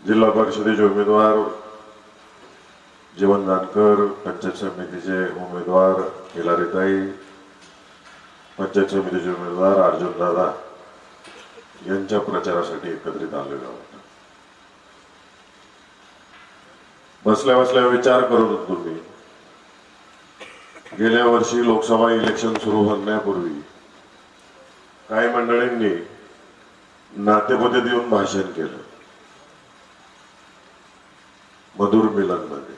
जिल्हा परिषदेचे उमेदवार जीवन जानकर, पंचायत समितीचे उमेदवार खिलारीताई, पंचायत समितीचे उमेदवार अर्जुन दादा यांच्या प्रचारासाठी एकत्रित आलेलो आहोत. बसल्या बसल्या विचार करत होतो मी, गेल्या वर्षी लोकसभा इलेक्शन सुरू होण्यापूर्वी काही मंडळींनी नातेपते देऊन भाषण केलं मधुर मिलन मध्ये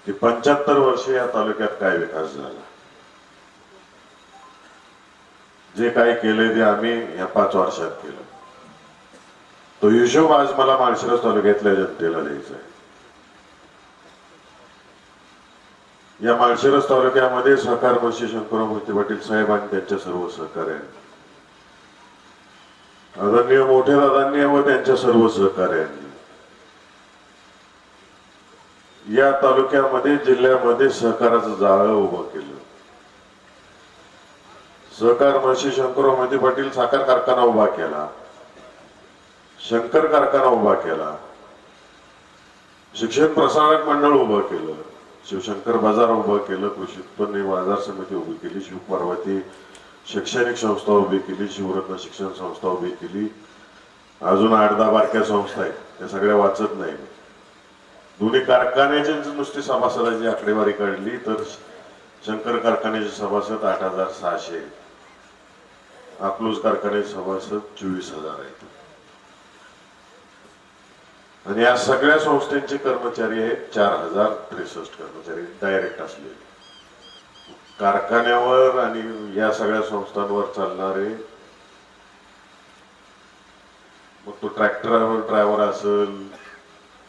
की 75 वर्ष या तालुक्यात काय विकास झाला, जे काय केले ते आम्ही या 5 वर्षात केलं. तो हिशोब आज मला माळशिरस तालुक्यातल्या जनतेला द्यायचा आहे. या माळशिरस तालुक्यामध्ये सहकार मंत्री शंकरराव मोहिते पाटील साहेब आणि त्यांच्या सर्व सहकार्यांनी, आदरणीय मोठे दादांनी व त्यांच्या सर्व सहकार्यांनी या तालुक्यामध्ये जिल्ह्यामध्ये सहकाराचं जाळं उभं केलं. सहकार मंत्री शंकरराव मोहिते पाटील साखर कारखाना उभा केला, शंकर कारखाना उभा केला, शिक्षण प्रसारक मंडळ उभं केलं, शिवशंकर बाजार उभं केलं, कृषी उत्पन्न बाजार समिती उभी केली, शिवपार्वती शैक्षणिक संस्था उभी केली, शिवरत्न शिक्षण संस्था उभी केली, अजून 8-10 बारक्या संस्था आहेत, त्या सगळ्या वाचत नाही. दोन्ही कारखान्याची नुसती सभासदाची आकडेवारी काढली तर शंकर कारखान्याचे सभासद 8,600, अकलूज कारखान्याचे सभासद 24,000 आहेत. आणि या सगळ्या संस्थांचे कर्मचारी आहेत 4,063 कर्मचारी डायरेक्ट असलेले. कारखान्यावर आणि या सगळ्या संस्थांवर चालणारे, मग तो ट्रॅक्टरवर ड्रायव्हर असेल,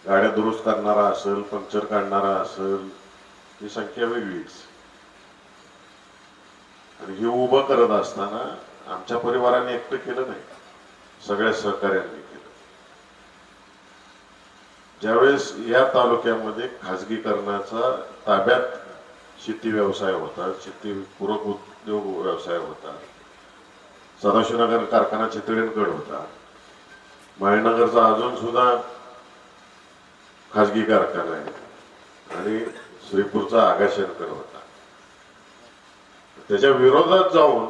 गाड्या दुरुस्त करणारा असेल, पंक्चर काढणारा असेल, ही संख्या वेगळीच. आणि हे उभं करत असताना आमच्या परिवाराने एकटं केलं नाही, सगळ्या सहकार्यांनी केलं. ज्यावेळेस या तालुक्यामध्ये खाजगीकरणाचा ताब्यात शेती व्यवसाय होता, शेती पूरक उद्योग व्यवसाय होता, सदाशिवनगर कारखाना चितळेंकड होता, माळीनगरचा अजून सुद्धा खाजगी कारखाना आहे, आणि श्रीपूरचा आगाशंकर होता. त्याच्या विरोधात जाऊन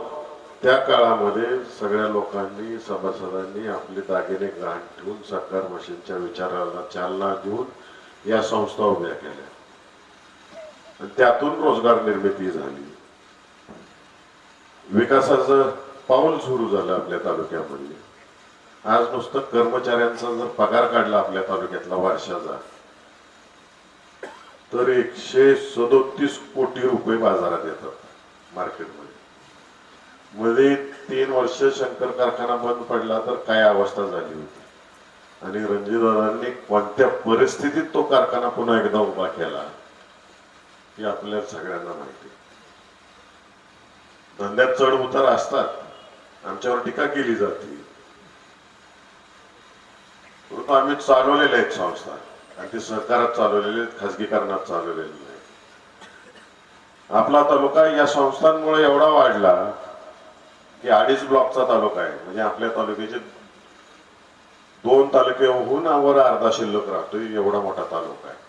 त्या काळामध्ये सगळ्या लोकांनी, सभासदांनी आपले दागिने गहाण ठेवून सहकार मशीनच्या विचाराला चालना देऊन या संस्था उभ्या केल्या आणि त्यातून रोजगार निर्मिती झाली. विकासाचं पाऊल सुरू झालं आपल्या तालुक्यामध्ये. आज नुसतं कर्मचाऱ्यांचा जर पगार काढला आपल्या तालुक्यातला वर्षाचा, तर 137 कोटी रुपये बाजारात येतात मार्केटमध्ये. मध्ये 3 वर्ष शंकर कारखाना बंद पडला तर काय अवस्था झाली होती, आणि रणजितदादांनी कोणत्या परिस्थितीत तो कारखाना पुन्हा एकदा उभा केला हे आपल्या सगळ्यांना माहिती. धंद्यात चढ उतार असतात, आमच्यावर टीका केली जाते, परंतु आम्ही चालवलेल्या आहेत संस्था, आणि ते सहकारात चालवलेले आहेत, खाजगीकरणात चालवलेले नाही. आपला तालुका या संस्थांमुळे एवढा वाढला की 2.5 ब्लॉकचा तालुका आहे. म्हणजे आपल्या तालुक्याचे 2 तालुक्याहून वर अर्धा शिल्लक राहतोय, एवढा मोठा तालुका आहे.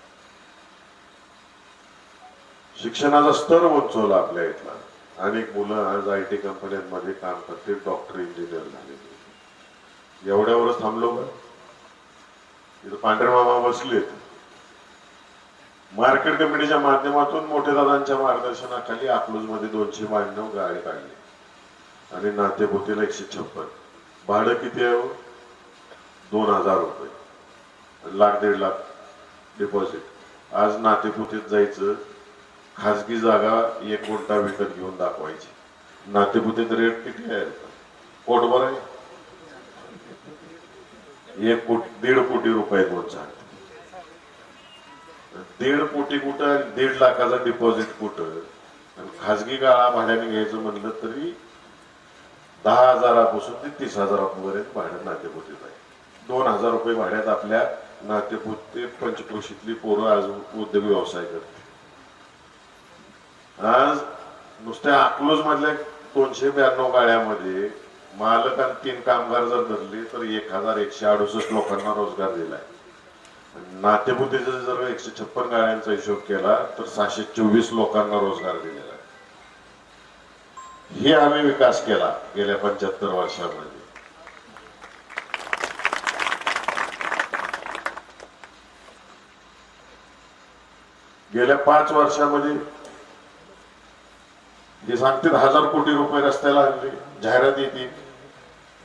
शिक्षणाचा स्तर उंचवला आपल्या इथला. अनेक मुलं आज IT कंपन्यांमध्ये काम करते, डॉक्टर, इंजिनियर झालेले. एवढ्यावरच थांबलो का? इथं पांढरे मामा बसलेत. मार्केट कमिटीच्या माध्यमातून मोठे दादांच्या मार्गदर्शनाखाली अकलूज मध्ये 292 गाळे काढले आणि नातेपोतीला 156. भाडं किती आहे? 2,000 रुपये, 1,00,000-1.5 लाख डिपॉझिट. आज नातेपोतीत जायचं, खाजगी जागा 1 गुंठा विकत घेऊन दाखवायची. नातेपोतीत रेट किती आहे? पोटभर आहे. 1.5 कोटी रुपये दोन झाले. 1.5 कोटी कुठं, 1.5 लाखाचा डिपॉझिट कुठं? आणि खाजगी गाळा भाड्याने घ्यायचं म्हणलं तरी 10,000पासून ते 30,000पर्यंत भाड्यात नातेपोतीत आहे. 2,000 रुपये भाड्यात आपल्या नातेपोते पंचक्रोशीतली पोरं आज उद्योग व्यवसाय करते. आज नुसत्या अकलूज मधल्या 292 गाळ्यामध्ये मालक आणि 3 कामगार जर धरले तर 1168 लोकांना रोजगार दिलाय. नातेपुतेचा जर 156 गाड्यांचा हिशोब केला तर 624 लोकांना रोजगार दिलेला आहे. हे आम्ही विकास केला गेल्या 75 वर्षामध्ये. गेल्या 5 वर्षामध्ये जे सांगतील 1000 कोटी रुपये रस्त्याला आणले. जाहिरात येते.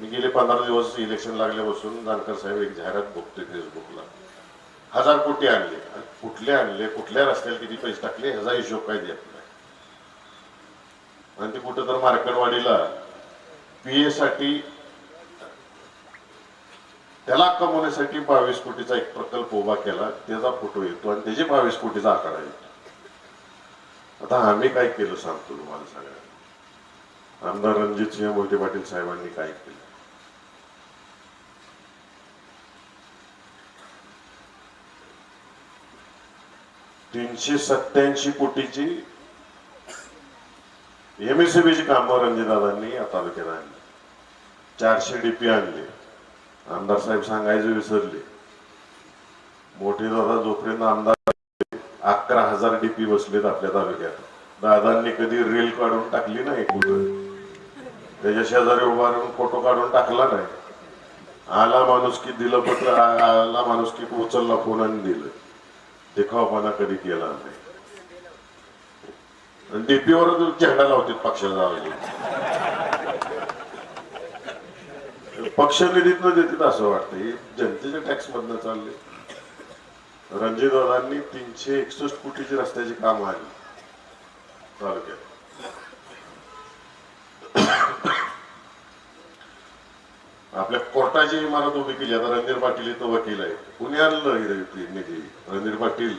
मी गेले 15 दिवस इलेक्शन लागल्यापासून जानकर साहेब एक जाहिरात बघतोय फेसबुकला. 1000 कोटी आणले. कुठले आणले, कुठल्या रस्त्याला किती पैसे टाकले ह्याचा हिशोब काय देत नाही. आणि ते कुठं तर मार्केटवाडीला पीए साठी त्याला कमवण्यासाठी 22 कोटीचा एक प्रकल्प उभा केला. त्याचा फोटो येतो आणि त्याचे 22 कोटीचा आकडा येतो. आता आम्ही काय केलं सांगतो तुम्हाला सगळ्यांना. आमदार रणजितसिंह मोहिते पाटील साहेबांनी काय केलं. 387 कोटीची एमएसएबीची कामं रणजितदादांनी या तालुक्यात आणली. 400 डीपी आणले. आमदार साहेब सांगायचे विसरले. मोठे दादा जोपर्यंत आमदार 11,000 डीपी बसलेत आपल्या तालुक्यात. दादांनी कधी रील काढून टाकली नाही कुठं. त्याच्या शेजारी उभा राहून फोटो काढून टाकला नाही. आला माणूस की दिलं पत्र, आला माणूस की उचलला फोन आणि दिलं. देखावपणा कधी केला नाही. डीपीवर झेंडा लावतात पक्षाचा. पक्ष निधीतनं देतात असं वाटतं. जनतेच्या टॅक्स मधनं चालले. रणजितदादांनी 361 कोटीची रस्त्याची कामं आली तालुक्यात. आपल्या कोर्टाची इमारत उभी केली. आता रणधीर पाटील इथं वकील आहे. कुणी आणलं निधी? रणधीर पाटील,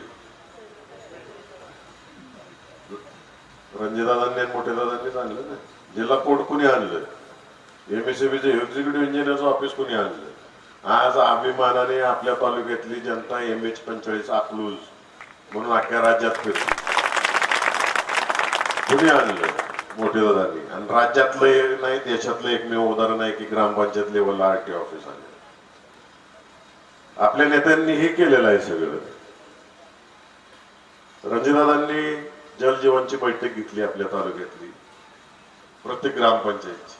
रणजितदादांनी आणि मोठ्या दादांनीच आणलं ना. जिल्हा कोर्ट कुणी आणलं? एमएसएबीचं एक्झिक्युटिव्ह इंजिनियरचं ऑफिस कुणी आणलं? आज अभिमानाने आपल्या तालुक्यातली जनता MH45 अकलूज म्हणून अख्ख्या राज्यात फिरते. कुणी आणलं? मोठे दादांनी. आणि राज्यातलं नाही देशातलं एकमेव उदाहरण आहे की ग्रामपंचायत लेवलला आरटीओ ऑफिस आले. आपल्या नेत्यांनी हे केलेलं आहे सगळं. रणजितदादांनी जल जीवनची बैठक घेतली आपल्या तालुक्यातली प्रत्येक ग्रामपंचायतची.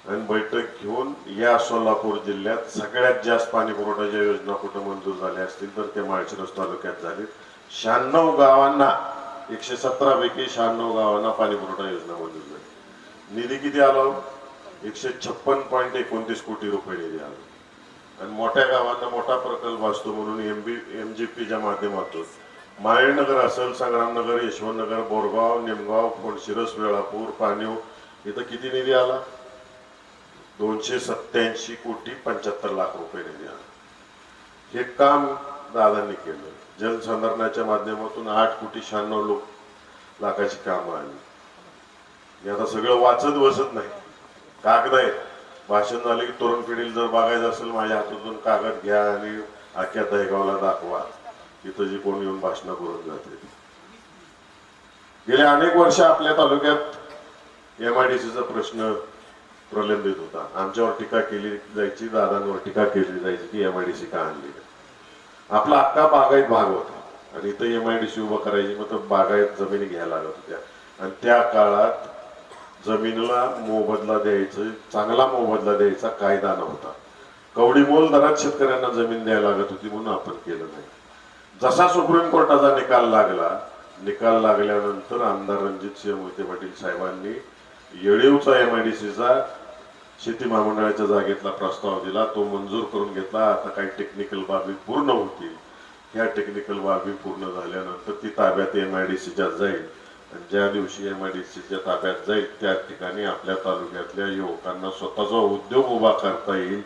आणि बैठक घेऊन या सोलापूर जिल्ह्यात सगळ्यात जास्त पाणी पुरवठ्याच्या योजना कुठं मंजूर झाल्या असतील तर ते माळशिरस तालुक्यात झाले. 96 गावांना 117 पैकी 96 गावांना पाणी पुरवठा योजना मंजूर झाली. निधी किती आला? 156.29 कोटी रुपये निधी आला. आणि मोठ्या गावांना मोठा प्रकल्प असतो म्हणून MGPच्या माध्यमातून माळीनगर असेल, संग्रामनगर, यशवंतनगर, बोरगाव, निमगाव, फोडशिरस, वेळापूर, पाणीव इथं किती निधी आला? 287 कोटी 75 लाख रुपये निधी आला. हे काम दादांनी केलं. जलसंधारणाच्या माध्यमातून 8 कोटी 96 लाखाची कामं आली. हे आता सगळं वाचत बसत नाही. कागद आहे. भाषण झाले की तरुण पिढीला जर बघायचं असेल माझ्या हातातून कागद घ्या आणि अख्ख्या दहेगावला दाखवा. इथं जे कोण येऊन भाषण करून जाते. गेल्या अनेक वर्ष आपल्या तालुक्यात MIDCचा प्रश्न प्रलंबित होता. आमच्यावर टीका केली जायची, दादांवर टीका केली जायची की MIDC का आणली. आपला अख्खा बागायत भाग होता आणि इथं MIDC उभं करायची. मग तर बागायत जमिनी घ्यायला लागत होत्या. आणि त्या काळात जमिनीला मोबदला द्यायचं, चांगला मोबदला द्यायचा कायदा नव्हता. कवडी मोल दरात शेतकऱ्यांना जमीन द्यायला लागत होती म्हणून आपण केलं नाही. जसा सुप्रीम कोर्टाचा निकाल लागल्यानंतर आमदार रणजितसिंह मोहिते पाटील साहेबांनी येळीवचा MIDCचा शेती महामंडळाच्या जागेतला प्रस्ताव दिला. तो मंजूर करून घेतला. आता काही टेक्निकल बाबी पूर्ण होतील. ह्या टेक्निकल बाबी पूर्ण झाल्यानंतर ती ताब्यात MIDCच्या जाईल. आणि ज्या दिवशी MIDCच्या ताब्यात जाईल त्या ठिकाणी आपल्या तालुक्यातल्या युवकांना स्वतःचा उद्योग उभा करता येईल.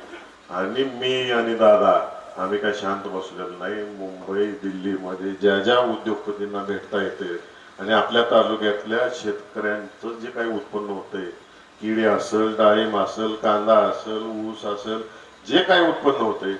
आणि मी आणि दादा आम्ही काय शांत बसलेलो नाही. मुंबई, दिल्लीमध्ये ज्या ज्या उद्योगपतींना भेटता येते आणि आपल्या तालुक्यातल्या शेतकऱ्यांचं जे काही उत्पन्न होतंय, किडे असेल, डाळिंब असेल, कांदा असेल, ऊस असेल, जे काही उत्पन्न होतंय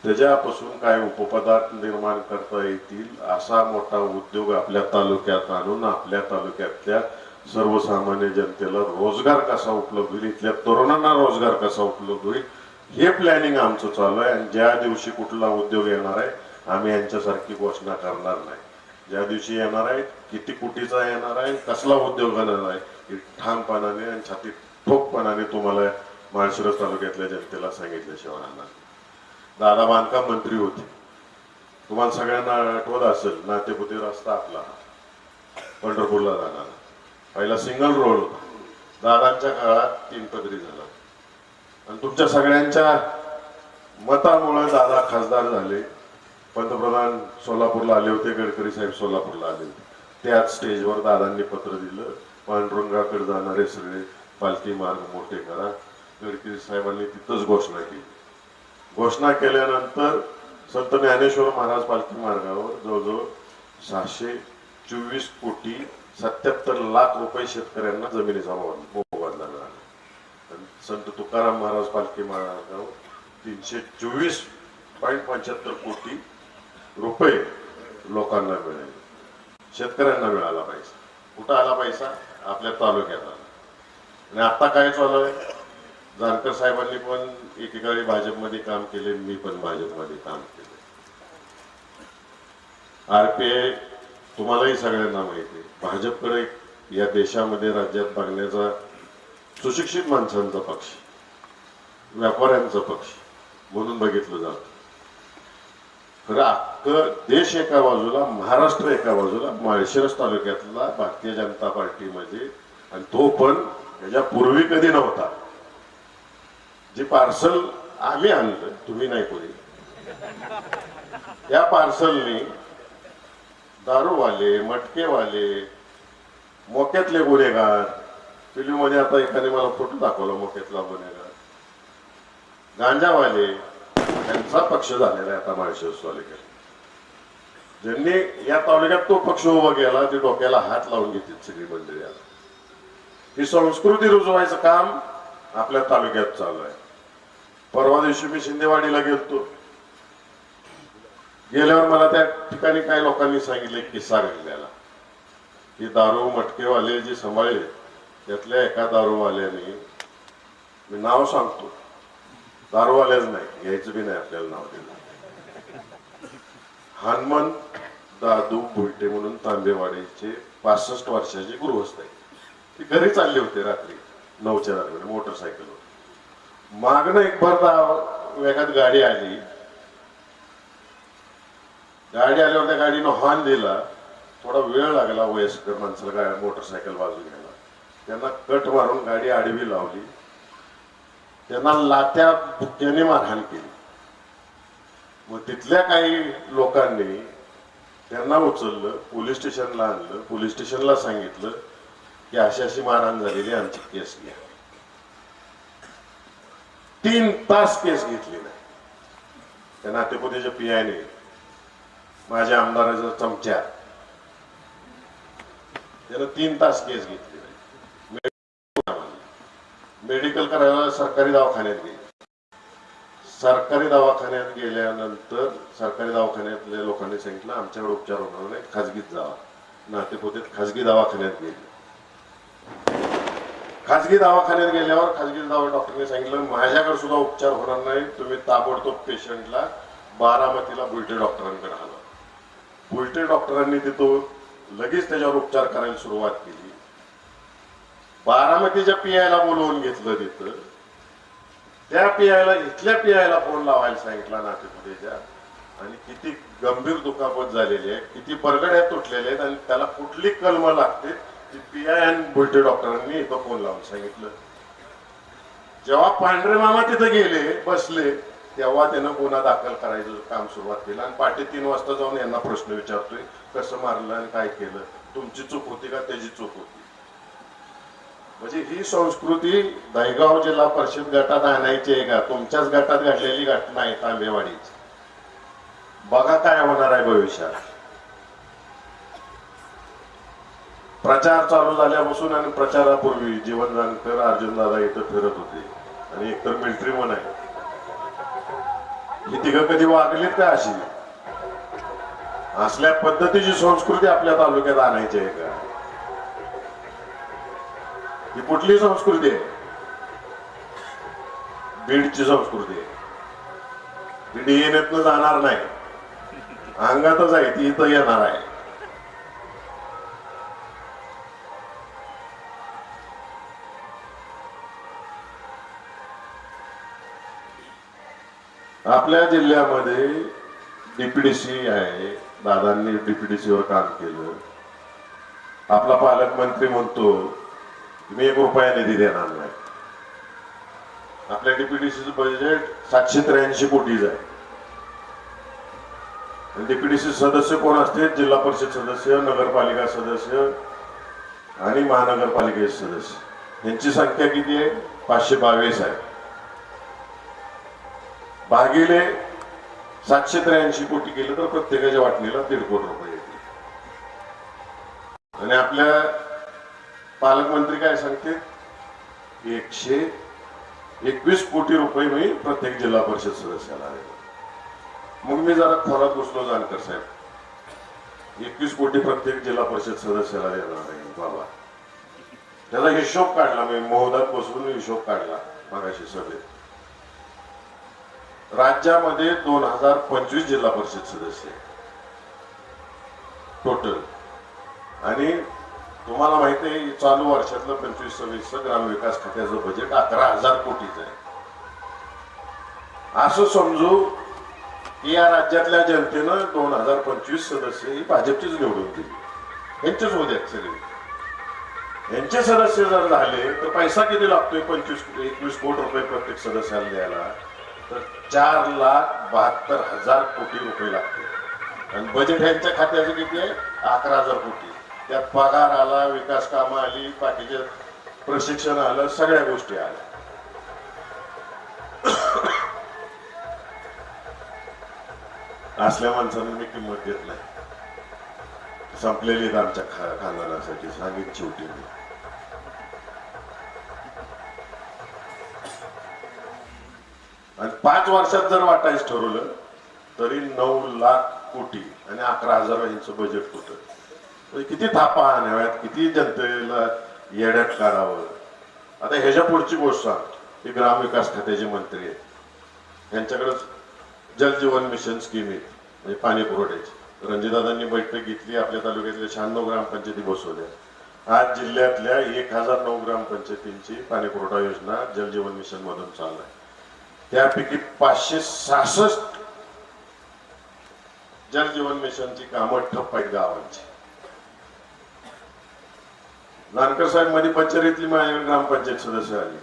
त्याच्यापासून काय उपपदार्थ निर्माण करता येतील असा मोठा उद्योग आपल्या तालुक्यात आणून आपल्या तालुक्यातल्या सर्वसामान्य जनतेला रोजगार कसा उपलब्ध होईल, इथल्या तरुणांना रोजगार कसा उपलब्ध होईल, हे प्लॅनिंग आमचं चालू आहे. आणि ज्या दिवशी कुठला उद्योग येणार आहे आम्ही यांच्यासारखी घोषणा करणार नाही. ज्या दिवशी येणार आहे, किती कोटीचा येणार आहे, कसला उद्योग येणार आहे, हे ठामपणाने आणि छातीत ठोकपणाने तुम्हाला माळशिरस तालुक्यातल्या जनतेला सांगितल्याशिवाय राहणार. दादा बांधकाम मंत्री होते, तुम्हाला सगळ्यांना आठवत असेल, नातेपुते रस्ता आपला पंढरपूरला जाणार पहिला सिंगल रोड होता. दादांच्या काळात 3 पदरी झाला आणि तुमच्या सगळ्यांच्या मतामुळे दादा खासदार झाले. पंतप्रधान सोलापूरला आले होते, गडकरी साहेब सोलापूरला आले होते. त्याच स्टेजवर दादांनी पत्र दिलं, पांडुरंगाकडे जाणारे सगळे पालखी मार्ग मोठे करा. गडकरी साहेबांनी तिथंच घोषणा केली. घोषणा केल्यानंतर संत ज्ञानेश्वर महाराज पालखी मार्गावर जवळजवळ 624 कोटी 77 लाख रुपये शेतकऱ्यांना जमिनीचा मोबदला मिळाला. संत तुकाराम महाराज पालखी मार्गावर 324.75 कोटी रुपये लोकांना मिळाले. शेतकऱ्यांना मिळाला पैसा. कुठं आला पैसा? आपल्या तालुक्यात आला. आणि आता काय चालू आहे? जानकर साहेबांनी पण एकेकाळी भाजपमध्ये काम केले, मी पण भाजपमध्ये काम केले. RPI तुम्हालाही सगळ्यांना माहिती आहे, भाजपकडे या देशामध्ये राज्यात बघण्याचा सुशिक्षित माणसांचा पक्ष, व्यापाऱ्यांचा पक्ष म्हणून बघितलं जातं. खरं अख्खं देश एका बाजूला, महाराष्ट्र एका बाजूला, माळशिरस तालुक्यातला भारतीय जनता पार्टीमध्ये, आणि तो पण याच्या पूर्वी कधी नव्हता. जे पार्सल आम्ही आणलं, तुम्ही नाही कोणी, त्या पार्सलनी दारूवाले, मटकेवाले, मोक्यातले गुन्हेगार, फिल्ममध्ये आता एकाने मला फोटो दाखवला मोक्यातला गुन्हेगार, गांजावाले, त्यांचा पक्ष झालेला आहे आता माळशिरस तालुक्यात. ज्यांनी या तालुक्यात तो पक्ष उभा केला ते डोक्याला हात लावून घेतील सगळी मंडळी. आला ही संस्कृती रुजवायचं काम आपल्या तालुक्यात चालू आहे. परवा दिवशी मी शिंदेवाडीला गेलतो. गेल्यावर मला त्या ठिकाणी काही लोकांनी सांगितले किस्सा घडलेला की दारू मटकेवाले जे सांभाळले त्यातल्या एका दारूवाल्याने, मी नाव सांगतो, दारूवाल्याच नाही, घ्यायचं बी नाही आपल्याला नाव दिलं, हनुमंत दादू भुलटे म्हणून तांबेवाडीचे 65 वर्षाचे गृहस्थ आहे. ते घरी चालले होते रात्री 9च्या दरम्यान मोटरसायकलवर. मागणं एक भरता वेगात गाडी आली. गाडी आल्यावर त्या गाडीनं हॉर्न दिला. थोडा वेळ लागला वयस्कर माणसाला मोटरसायकल बाजू घ्यायला. त्यांना कट मारून गाडी आडवी लावली. त्यांना लात्या बुक्क्याने मारहाण केली. मग तिथल्या काही लोकांनी त्यांना उचललं, पोलीस स्टेशनला आणलं. पोलीस स्टेशनला सांगितलं की अशी अशी मारहाण झालेली, आमची केस घ्या. 3 तास केस घेतली नाही. त्या नातेपुतेच्या PIने, माझ्या आमदाराचा चमच्या, त्यानं 3 तास केस घेतली नाही. मेडिकल करायला सरकारी दवाखान्यात गेले. सरकारी दवाखान्यात गेल्यानंतर सरकारी दवाखान्यातल्या लोकांनी सांगितलं आमच्याकडे उपचार होणार नाही, खाजगीत जावा. नातेपुतेत खाजगी दवाखान्यात गेले. खाजगी दवाखान्यात गेल्यावर खाजगी डॉक्टरने सांगितलं माझ्याकडे सुद्धा उपचार होणार नाही, तुम्ही ताबडतोब पेशंटला बारामतीला बुलटे डॉक्टरांकडे आला. बुलटे डॉक्टरांनी तिथं लगेच त्याच्यावर उपचार करायला सुरुवात केली. बारामतीच्या PIला बोलवून घेतलं तिथं. त्या इथल्या PIला फोन लावायला सांगितला नातेपुतेच्या. आणि किती गंभीर दुखापत झालेली आहे, किती परगड्या तुटलेल्या आहेत आणि त्याला कुठली कलम लागते ती PI आणि बुलटे डॉक्टरांनी इथं फोन लावून सांगितलं. जेव्हा पांढरे मामा तिथं गेले बसले तेव्हा त्यानं गुन्हा दाखल करायचं काम सुरुवात केलं. आणि पहाटे 3 वाजता जाऊन यांना प्रश्न विचारतोय कसं मारलं आणि काय केलं, तुमची चूक होती का त्याची चूक होती. म्हणजे ही संस्कृती दहिगाव जिल्हा परिषद गटात आणायची आहे का? तुमच्याच गटात घडलेली घटना आहे तांबेवाडीची. बघा काय होणार आहे भविष्यात. प्रचार चालू झाल्यापासून आणि प्रचारापूर्वी जीवन जानकर अर्जुनदादा इथं फिरत होते आणि एकतर मिलिटरी मन आहे. ही तिघं कधी वागलीत का अशी? असल्या पद्धतीची संस्कृती आपल्या तालुक्यात आणायची आहे का? ही कुठली संस्कृती आहे? बीडची संस्कृती आहे. ती डीएनएतनं जाणार नाही, अंगातच आहे, ती इथं येणार आहे. आपल्या जिल्ह्यामध्ये डीपीडीसी आहे, दादांनी डीपीडीसीवर काम केलं. आपला पालकमंत्री म्हणतो मी 1 रुपया निधी देणार नाही. आपल्या डीपीडीसीचं बजेट 783 कोटीच आहे. डीपीडीसी सदस्य कोण असते? जिल्हा परिषद सदस्य, नगरपालिका सदस्य आणि महानगरपालिकेचे सदस्य. यांची संख्या किती आहे? 522 आहे. भागिले 783 कोटी केलं तर प्रत्येकाच्या वाटणीला 1.5 कोटी रुपये येतील. आणि आपल्या पालकमंत्री काय सांगते? 121 कोटी रुपये मी प्रत्येक जिल्हा परिषद सदस्याला देतो. मग मी जरा खोलात घुसलो जानकर साहेब. 21 कोटी प्रत्येक जिल्हा परिषद सदस्याला देणार आहे बाबा. त्याचा हिशोब काढला मी, महोदयात बसून हिशोब काढला मगाशी सभेत. राज्यामध्ये 2025 जिल्हा परिषद सदस्य टोटल. आणि तुम्हाला माहिती आहे चालू वर्षातलं 25-26 ग्रामविकास खात्याचं बजेट 11,000 कोटीचं आहे. असं समजू की या राज्यातल्या जनतेनं 2025 सदस्य ही भाजपचीच निवडून दिली. यांचेच होते ऍक्च्युअली. यांचे सदस्य जर झाले तर पैसा किती लागतोय? 21 कोटी रुपये प्रत्येक सदस्याला द्यायला, तर 4,72,000 कोटी रुपये लागते. आणि बजेट यांच्या खात्याचं किती आहे? 11,000 कोटी. त्यात पगार आला, विकास कामं आली, बाकीचे प्रशिक्षण आलं, सगळ्या गोष्टी आल्या. असल्या माणसांना मी किंमत देत नाही. संपलेली आहेत आमच्या खानदानासाठी, सांगितलं शेवटी मी. आणि 5 वर्षात जर वाटायचं ठरवलं तरी 9 लाख कोटी आणि 11,000 यांचं बजेट कुठं? किती थापा आणाव्यात, किती जनतेला येड्यात काढावं. आता ह्याच्या पुढची गोष्ट सांगतो. हे ग्रामविकास खात्याचे मंत्री आहेत, यांच्याकडे जलजीवन मिशन स्कीम आहे, म्हणजे पाणी पुरवठ्याची. रणजितदादांनी बैठक घेतली, आपल्या तालुक्यातल्या 96 ग्रामपंचायती बसवल्या. आज जिल्ह्यातल्या 1009 ग्रामपंचायतींची पाणी पुरवठा योजना जलजीवन मिशन मधून चालू आहे. त्यापैकी 566 जलजीवन मिशनची कामं ठप्प आहेत गावांची. जानकर साहेब मध्ये पंचायतीतली माझ्याकडे ग्रामपंचायत सदस्य आली.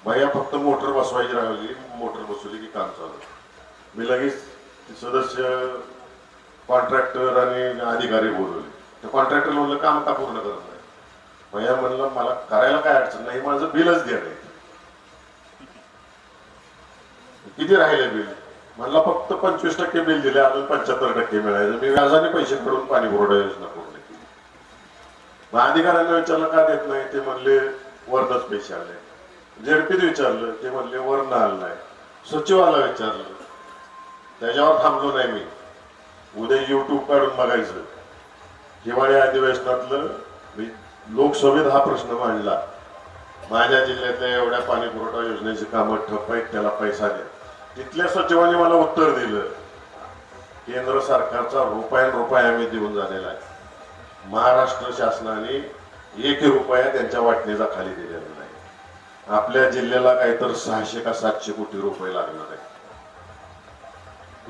भैया फक्त मोटर बसवायची राहिली, मोटर बसवली की काम चालू. मी लगेच सदस्य, कॉन्ट्रॅक्टर आणि अधिकारी बोलवले. तर कॉन्ट्रॅक्टर म्हणलं काम का पूर्ण करत नाही? भैया म्हणलं मला करायला काय अडचण नाही, माझं बिलच द्या नाही. किती राहिले बिल? म्हणला फक्त 25% बिल दिले, अजून 75% मिळायचं. मी व्याजाने पैसे काढून पाणी पुरवठा योजना पूर्ण केली. मग अधिकाऱ्यांना विचारलं का देत नाही? ते म्हणले वरनच पैसे आले. झेडपीत विचारलं, ते म्हणले वरनं आलं नाही. सचिवाला विचारलं, त्याच्यावर थांबलो नाही मी. उद्या युट्यूब काढून बघायचं. हिवाळी अधिवेशनातलं मी लोकसभेत हा प्रश्न मांडला. माझ्या जिल्ह्यातल्या एवढ्या पाणी पुरवठा योजनेची कामं ठप्प आहेत, त्याला पैसा द्या. तिथल्या सचिवांनी मला उत्तर दिलं, केंद्र सरकारचा रुपया आम्ही देऊन झालेला आहे. महाराष्ट्र शासनाने 1 रुपया त्यांच्या वाटणीचा खाली दिलेला नाही. आपल्या जिल्ह्याला काहीतरी 600 का 700 कोटी रुपये लागणार आहे.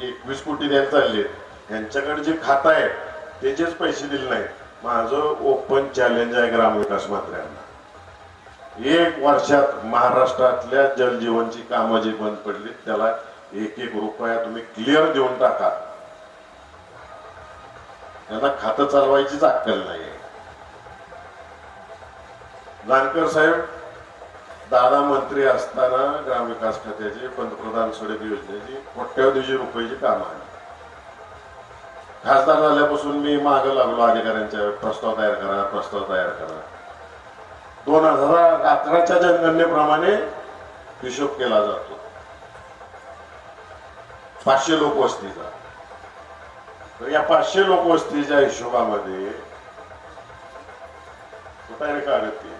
21 कोटी द्यायला चालले. यांच्याकडे जे खातं आहे त्याचेच पैसे दिले नाहीत. माझं ओपन चॅलेंज आहे ग्रामविकास मंत्र्यांना. 1 वर्षात महाराष्ट्रातल्या जलजीवनची कामं जी बंद पडली त्याला 1 रुपया तुम्ही क्लिअर देऊन टाका. त्यांना खातं चालवायचीच अक्कल नाही. जानकर साहेब दादा मंत्री असताना ग्रामविकास खात्याचे पंतप्रधान सडक योजनेची कोट्यवधी रुपयाची कामं आहे. खासदार झाल्यापासून मी मागं लागलो अधिकाऱ्यांच्या, प्रस्ताव तयार करा, प्रस्ताव तयार करा. 2011च्या जनगणनेप्रमाणे हिशोब केला जातो 500 लोकवस्तीचा. तर या 500 लोकवस्तीच्या हिशोबामध्ये कुठे रे कागद ते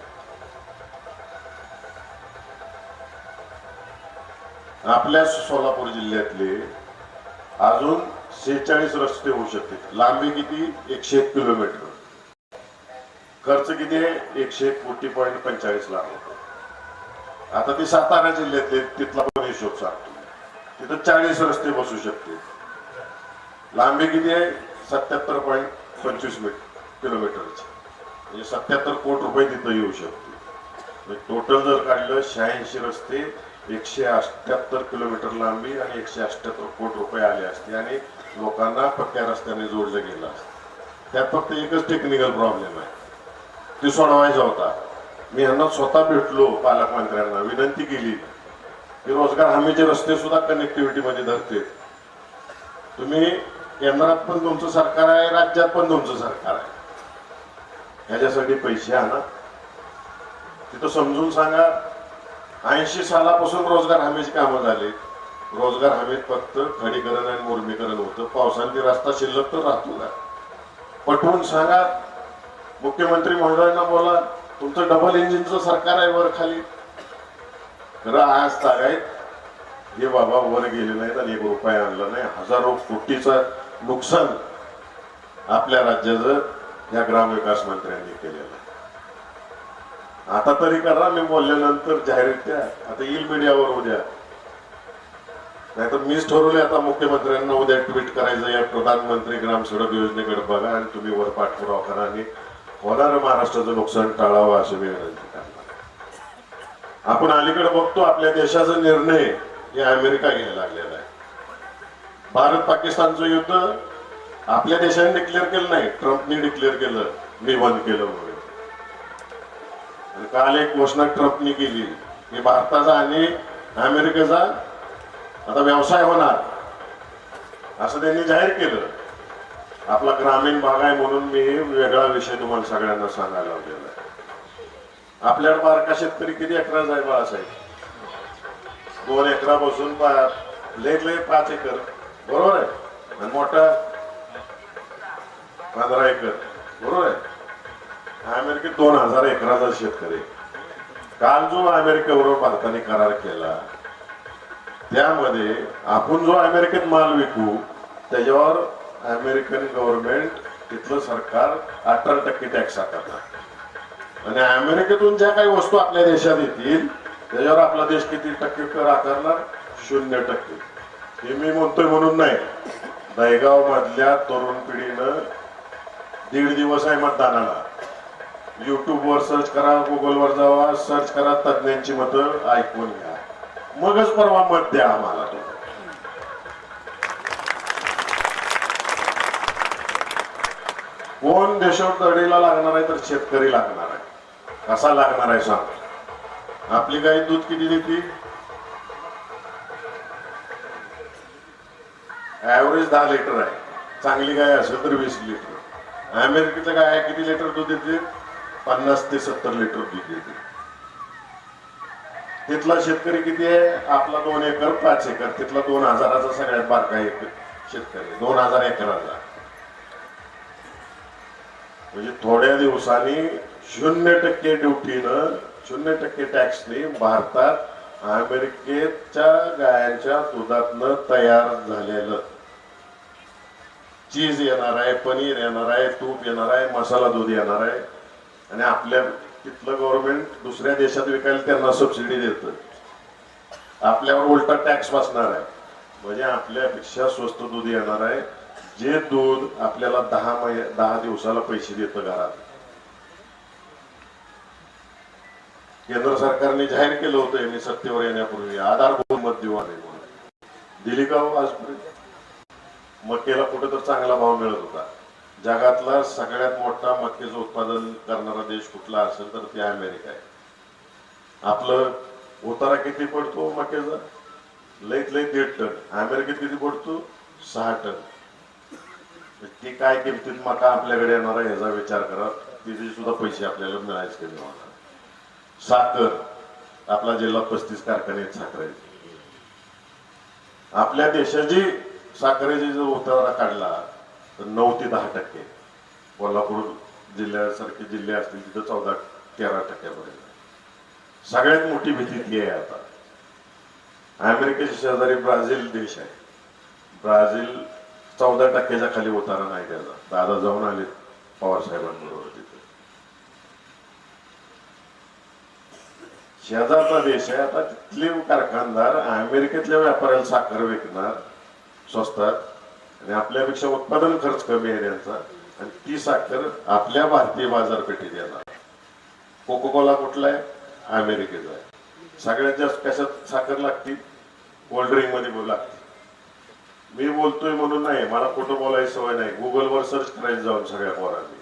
आपल्या सोलापूर जिल्ह्यातले अजून 46 रस्ते होऊ शकतात. लांबी किती? 101 किलोमीटर. खर्च किती आहे? 101.45 कोटी रुपये. आता ते सातारा जिल्ह्यातले तिथला पण हिशोब सांगतो. तिथं 40 रस्ते बसू शकते. लांबी किती आहे? 77.25 किलोमीटरची. म्हणजे 77 कोटी रुपये तिथं येऊ शकते. टोटल जर काढलं 86 रस्ते, 178 किलोमीटर लांबी आणि 178 कोटी रुपये आले असते आणि लोकांना पक्क्या रस्त्याने जोडलं गेलं असतं. त्यात फक्त एकच टेक्निकल प्रॉब्लेम आहे, ती सोडवायचा होता. मी यांना स्वतः भेटलो, पालकमंत्र्यांना विनंती केली की रोजगार हमीचे रस्ते सुद्धा कनेक्टिव्हिटी मध्ये धरते. तुम्ही केंद्रात पण तुमचं सरकार आहे, राज्यात पण तुमचं सरकार आहे, ह्याच्यासाठी पैसे आणा. तिथं समजून सांगा. 80 सालापासून रोजगार हमीची कामं झाली. रोजगार हमीत फक्त खडीकरण आणि मुरमीकरण होतं. पावसाने ती रस्ता शिल्लक तर राहतो का? पटवून सांगा. मुख्यमंत्री महोदयांना बोला, तुमचं डबल इंजिनचं सरकार आहे वर खाली. खरं आज तागायत हे बाबा वर गेले नाहीत आणि 1 रुपया आणला नाही. हजारो कोटीचं नुकसान आपल्या राज्याचं या ग्रामविकास मंत्र्यांनी केलेलं. आता तरी करा. मी बोलल्यानंतर जाहीररित्या आता येईल मीडियावर उद्या. नाहीतर मीच ठरवले आता मुख्यमंत्र्यांना उद्या ट्विट करायचं, या प्रधानमंत्री ग्राम सडक योजनेकडे बघा आणि तुम्ही वर पाठपुरावा करा आणि होणारं महाराष्ट्राचं नुकसान टाळावं अशी मी विनंती करणार. आपण अलीकडे बघतो आपल्या देशाचा निर्णय हे अमेरिका घ्यायला लागलेला आहे. भारत पाकिस्तानचं युद्ध आपल्या देशाने डिक्लेअर केलं नाही, ट्रम्पने डिक्लेअर केलं, मी बंद केलं म्हणून. काल एक घोषणा ट्रम्पने केली की भारताचा आणि अमेरिकेचा आता व्यवसाय होणार असं त्यांनी जाहीर केलं. आपला ग्रामीण भाग आहे म्हणून मी वेगळा विषय तुम्हाला सगळ्यांना सांगायला लावलेला आहे. आपल्याकडे बारका शेतकरी किती एकराचा आहे बाळासाहेब? 2 एकरापासून लेट 5 एकर, बरोबर आहे, आणि मोठा 15 एकर, बरोबर आहे. अमेरिकेत 2000 एकराचा शेतकरी. काल जो अमेरिकेबरोबर भारताने करार केला त्यामध्ये आपण जो अमेरिकेत माल विकू त्याच्यावर अमेरिकन गव्हर्नमेंट, तिथलं सरकार 18% टॅक्स आकारणार आणि अमेरिकेतून ज्या काही वस्तू आपल्या देशात येतील त्याच्यावर आपला देश किती टक्के कर आकारणार? 0%. हे मी म्हणतोय म्हणून नाही. दहेगाव मधल्या तरुण पिढीनं 1.5 दिवस आहे मतदानाला. युट्यूबवर सर्च करा, गुगलवर जावा, सर्च करा, तज्ञांची मतं ऐकून घ्या, मगच परवा मत द्या आम्हाला. कोण देशावर तडीला लागणार आहे? तर शेतकरी लागणार आहे. कसा लागणार आहे सांग. आपली गाय दूध किती देते? ऍव्हरेज 10 लिटर आहे. चांगली गाय असेल तर 20 लिटर. अमेरिकेच्या गाय किती लिटर दूध देते? 50 ते 70 लिटर दूध देते. तिथला शेतकरी किती आहे? आपला 2 एकर 5 एकर. तिथला 2000चा सगळ्यात बारका एक शेतकरी, 2000 एकराचा. म्हणजे थोड्या दिवसांनी 0% ड्युटीनं, 0% टॅक्सने भारतात अमेरिकेच्या गायांच्या दुधातनं तयार झालेलं चीज येणार आहे, पनीर येणार आहे, तूप येणार आहे, मसाला दूध येणार आहे. आणि आपल्या तिथलं गव्हर्नमेंट दुसऱ्या देशात विकायला त्यांना सबसिडी देतं. आपल्यावर उलटा टॅक्स बसणार आहे. म्हणजे आपल्यापेक्षा स्वस्त दूध येणार आहे, जे दूध आपल्याला 10 दिवसाला पैसे देतं घरात. केंद्र सरकारने जाहीर केलं होतं यांनी सत्तेवर येण्यापूर्वी आधारभूत मत देऊ आले म्हणून. दिली का हो आजपर्यंत? मक्याला कुठं तर चांगला भाव मिळत होता. जगातला सगळ्यात मोठा मक्याचं उत्पादन करणारा देश कुठला असेल तर ते अमेरिका आहे. आपलं उतारा किती पडतो मक्याचा? लईत लई 1.5 टन. अमेरिकेत किती पडतो? 6 टन. ती काय किमतीत मका आपल्याकडे येणार आहे याचा विचार करा. तिथे सुद्धा पैसे आपल्याला मिळायचे कमी होणार. साखर, आपला जिल्हा 35 कारखाने आहेत साखरेचे. आपल्या देशाची साखरेची जर उतारा काढला तर 9 ते 10%. कोल्हापूर जिल्ह्यासारखे जिल्हे असतील तिथं 14-13% पर्यंत. सगळ्यात मोठी भीती ती आहे आता. अमेरिकेच्या शेजारी ब्राझील देश आहे. ब्राझील 14% खाली उतारा नाही त्याचा. दादा जाऊन आले पवार साहेबांबरोबर तिथे. शेजारचा देश आहे. आता तिथले कारखानदार अमेरिकेतल्या व्यापाऱ्याला साखर विकणार स्वस्तात आणि आपल्यापेक्षा उत्पादन खर्च कमी आहे त्यांचा आणि ती साखर आपल्या भारतीय बाजारपेठेत येणार. कोको कोला कुठला आहे? अमेरिकेचा आहे. सगळ्यात जास्त कशात साखर लागते? कोल्ड्रिंक मध्ये लागते. मी बोलतोय म्हणून नाही, मला खोटं बोलायची सवय नाही. गुगलवर सर्च करायचं जाऊन सगळ्या पोरांनी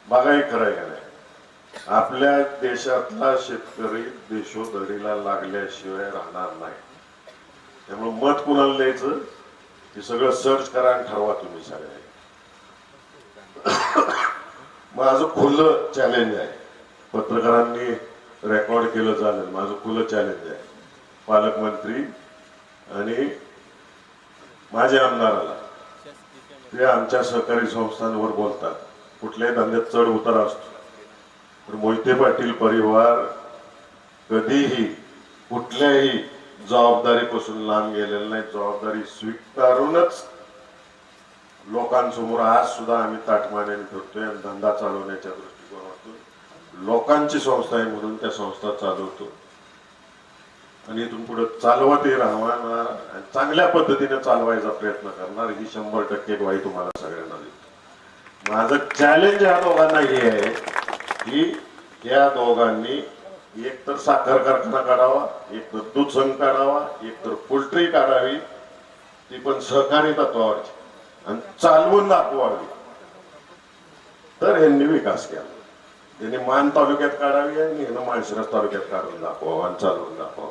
बघाही खरंय का नाही. आपल्या देशातला शेतकरी देशोधडीला लागल्याशिवाय राहणार नाही. त्यामुळे मत कुणाला द्यायचं हे सगळं सर्च करा आणि ठरवा तुम्ही सगळे. माझं खुलं चॅलेंज आहे. पत्रकारांनी रेकॉर्ड केलं चालेल. माझं खुलं चॅलेंज आहे पालकमंत्री आणि माझ्या आमदाराला. ते आमच्या सहकारी संस्थांवर बोलतात. कुठल्याही धंद्यात चढ उतार असतो. तर मोहिते पाटील परिवार कधीही कुठल्याही जबाबदारीपासून लांब गेलेला नाही. जबाबदारी स्वीकारूनच लोकांसमोर आज सुद्धा आम्ही ताटमानेने फिरतोय आणि धंदा चालवण्याच्या दृष्टिकोनातून लोकांची संस्था आहे म्हणून त्या संस्था चालवतो आणि इथून पुढे चालवतही राहणार आणि चांगल्या पद्धतीने चालवायचा प्रयत्न करणार. ही 100% ग्वाही तुम्हाला सगळ्यांना देतो. माझं चॅलेंज या दोघांना हे आहे की या दोघांनी एक तर साखर कारखाना काढावा, एक तर दूध संघ काढावा, एक तर पोल्ट्री काढावी, ती पण सहकारी तत्वावरची आणि चालवून दाखवावी. तर ह्यांनी विकास केला. त्यांनी मान तालुक्यात काढावी आणि ह्यानं माळशिरस तालुक्यात काढून दाखवावं आणि चालवून दाखवावं.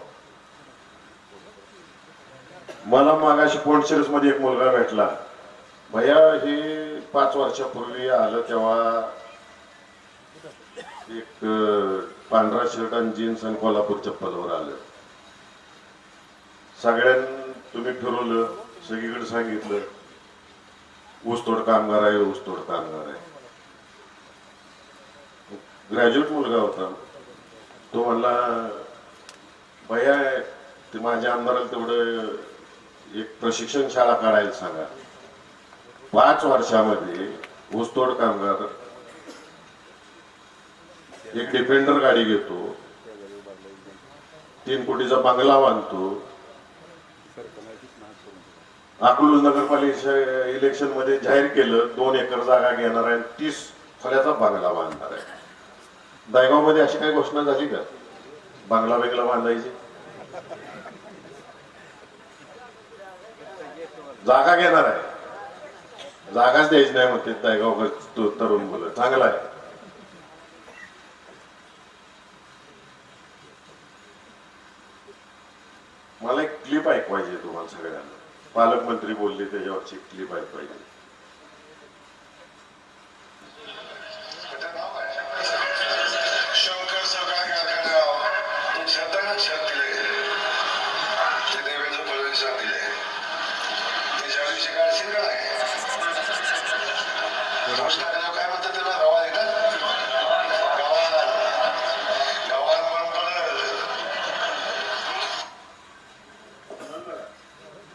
मला मागाशी पोंडशिरस मध्ये एक मुलगा भेटला. भैया हे 5 वर्षापूर्वी आलं तेव्हा एक पांढरा शर्ट आणि जीन्स आणि कोल्हापूर चप्पलवर आलं. सगळ्यांनी तुम्ही फिरवलं, सगळीकडे सांगितलं ऊसतोड कामगार आहे, ऊसतोड कामगार आहे. ग्रॅज्युएट मुलगा होता. तो म्हणला भैया ते माझ्या आमदाराला तेवढं एक प्रशिक्षण शाळा काढायला सांगा. 5 वर्षामध्ये ऊसतोड कामगार एक डिफेंडर गाडी घेतो, 3 कोटीचा बंगला बांधतो. अकलूज नगरपालिका इलेक्शन मध्ये जाहीर केलं 2 एकर जागा घेणार आहे, 30 खोल्याचा बंगला बांधणार आहे. दहेगाव मध्ये अशी काही घोषणा झाली का बंगला बांधायची? जागा घेणार आहे, जागाच द्यायची नाही म्हणते दहेगाव तरुण मुलं. चांगला आहे. मला एक क्लिप ऐकवायची तुम्हाला सगळ्यांना. पालकमंत्री बोलले त्याच्यावरची क्लिप ऐकवायची.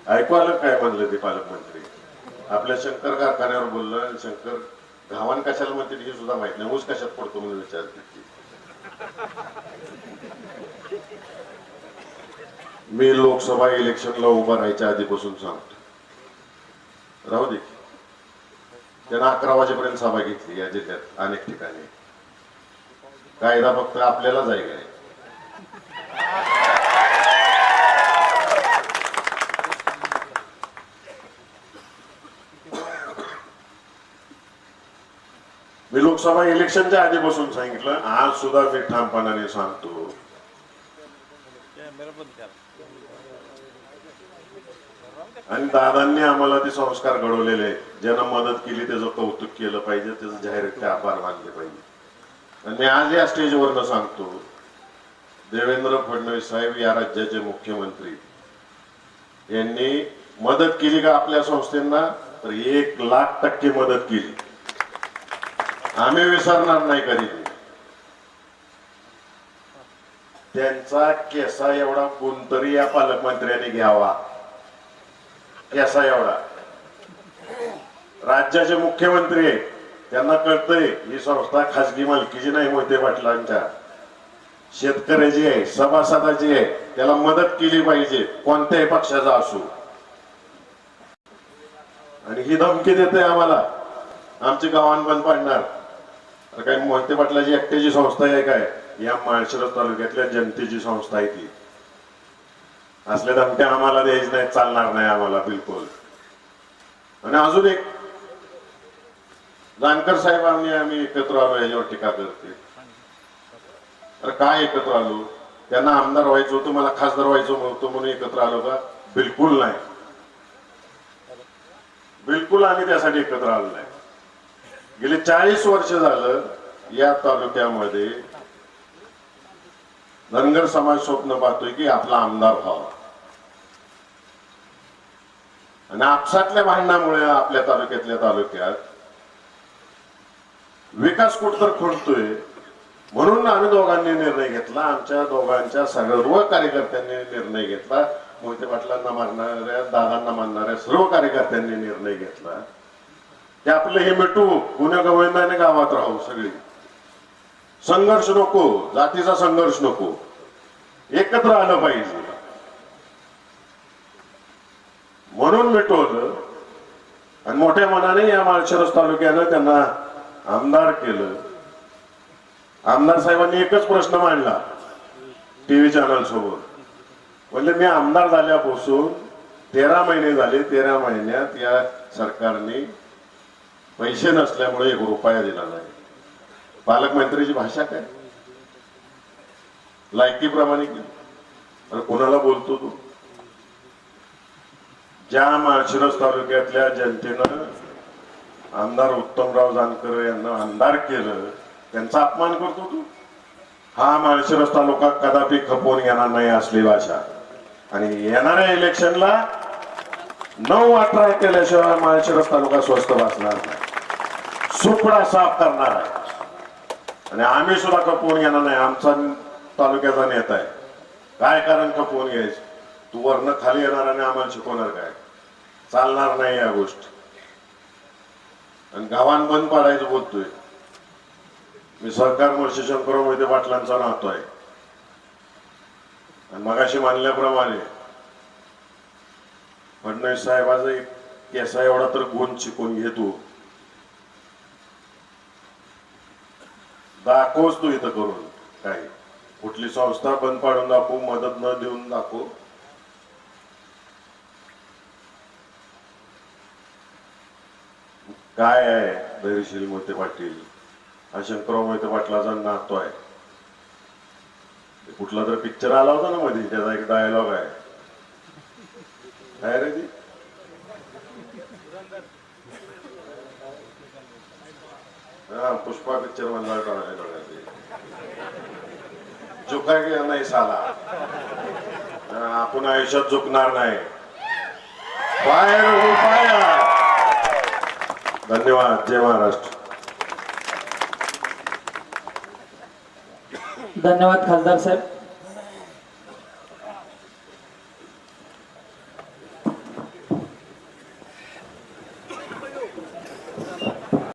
ऐकू आलं काय म्हणलं ते पालकमंत्री? आपल्या शंकर कारखान्यावर बोललं. शंकर घावन कशाला म्हणते हे सुद्धा माहित नाही. ऊस कशात पडतो म्हणून विचारते. मी लोकसभा इलेक्शनला उभा राहायच्या आधीपासून सांगतो, राहू दे. त्यांना 11 वाजेपर्यंत सभा घेतली या जिल्ह्यात अनेक ठिकाणी. कायदा फक्त आपल्यालाच आहे काय? मी लोकसभा इलेक्शनच्या आधीपासून सांगितलं. आज सुद्धा मी ठामपणाने सांगतो, आणि दादांनी आम्हाला ते संस्कार घडवलेले. ज्यांना मदत केली त्याचं कौतुक केलं पाहिजे, त्याचं जाहीर आभार मानले पाहिजे. आणि मी आज या स्टेजवरनं सांगतो, देवेंद्र फडणवीस साहेब या राज्याचे मुख्यमंत्री यांनी मदत केली का आपल्या संस्थेंना? तर 1,00,000% मदत केली. आम्ही विसरणार नाही कधी. त्यांचा केसा एवढा कोणतरी या पालकमंत्र्यांनी घ्यावा, केसा एवढा. राज्याचे मुख्यमंत्री आहेत, त्यांना कळतंय ही संस्था खासगी मालकीची नाही, मोहिते पाटलांच्या शेतकऱ्याची आहे, सभासदाची आहे, त्याला मदत केली पाहिजे कोणत्याही पक्षाचा असो. आणि ही धमकी देते आम्हाला, आमची गावान बंद पाडणार. काही मोहिते पाटलाची एकट्याची संस्था आहे काय? या माळशिरस तालुक्यातल्या जनतेची संस्था आहे ती. असल्या धमक्या आम्हाला द्यायची नाही, चालणार नाही आम्हाला बिलकुल. आणि अजून एक, जानकर साहेबांनी आम्ही एकत्र आलो याच्यावर टीका करते. अरे काय एकत्र आलो? त्यांना आमदार व्हायचं होतं, मला खासदार व्हायचं होतं म्हणून एकत्र आलो का? बिलकुल नाही, बिलकुल आम्ही त्यासाठी एकत्र आलो नाही. गेले 40 वर्ष झालं या तालुक्यामध्ये धनगर समाज स्वप्न पाहतोय की आपला आमदार व्हावा. आणि आपसातल्या भांडणामुळे आपल्या तालुक्यात विकास कुठतर खुंटतोय. म्हणून आम्ही दोघांनी निर्णय घेतला, आमच्या दोघांच्या सर्व कार्यकर्त्यांनी निर्णय घेतला, मोहिते पाटलांना मारणाऱ्या, दादांना मानणाऱ्या सर्व कार्यकर्त्यांनी निर्णय घेतला की आपलं हे मिटू, गुन्हे गोविंदाने गावात राहू. सगळी संघर्ष नको, जातीचा संघर्ष नको, एकत्र आलं पाहिजे. म्हणून मिटवलं आणि मोठ्या मनाने या माळशिरस तालुक्यानं त्यांना आमदार केलं. आमदार साहेबांनी एकच प्रश्न मांडला टीव्ही चॅनल सोबत, म्हणजे मी आमदार झाल्यापासून 13 महिने झाले, 13 महिन्यात या सरकारने पैसे नसल्यामुळे 1 रुपया दिला नाही. पालकमंत्रीची भाषा काय? लायकीप्रमाणे की अरे कोणाला बोलतो तू? ज्या माळशिरस तालुक्यातल्या जनतेनं आमदार उत्तमराव जानकर यांना आमदार केलं, त्यांचा अपमान करतो तू? हा माळशिरस तालुका कदापि खपवून घेणार नाही असली भाषा. आणि येणाऱ्या इलेक्शनला 9-18 केल्याशिवाय माळशिरस तालुका स्वस्त बसणार नाही, सुपडा साफ करणार आहे. आणि आम्ही सुद्धा खपवून घेणार नाही. आमचा तालुक्याचा नेता आहे, काय कारण खपवून घ्यायचं? तू वरनं खाली येणार आणि आम्हाला शिकवणार काय? चालणार नाही या गोष्टी. आणि गावान बंद पाडायचं बोलतोय मी. सरकार शंकरराव मोहिते पाटलांचा नातो आहे. आणि मगाशी मानल्याप्रमाणे फडणवीस साहेबाचा एक केसा एवढा तर गुण शिकून घेतो, दाखवच तू इथं करून. काय कुठली संस्था बंद पाडून दाखवू, मदत न देऊन दाखवू. काय आहे धैर्यशील मोहिते पाटील? हा शंकरराव मोहिते पाटलाचा नातो आहे. कुठला तर पिक्चर आला होता ना मध्ये, त्याचा एक डायलॉग आहे, काय रे ती? हा पुष्पा पिक्चर मधला डायलॉग आहे, झुकायला नाही साला. आपण आयुष्यात झुकणार नाही. फायर हो फायर. धन्यवाद. जय महाराष्ट्र. धन्यवाद खासदार साहेब.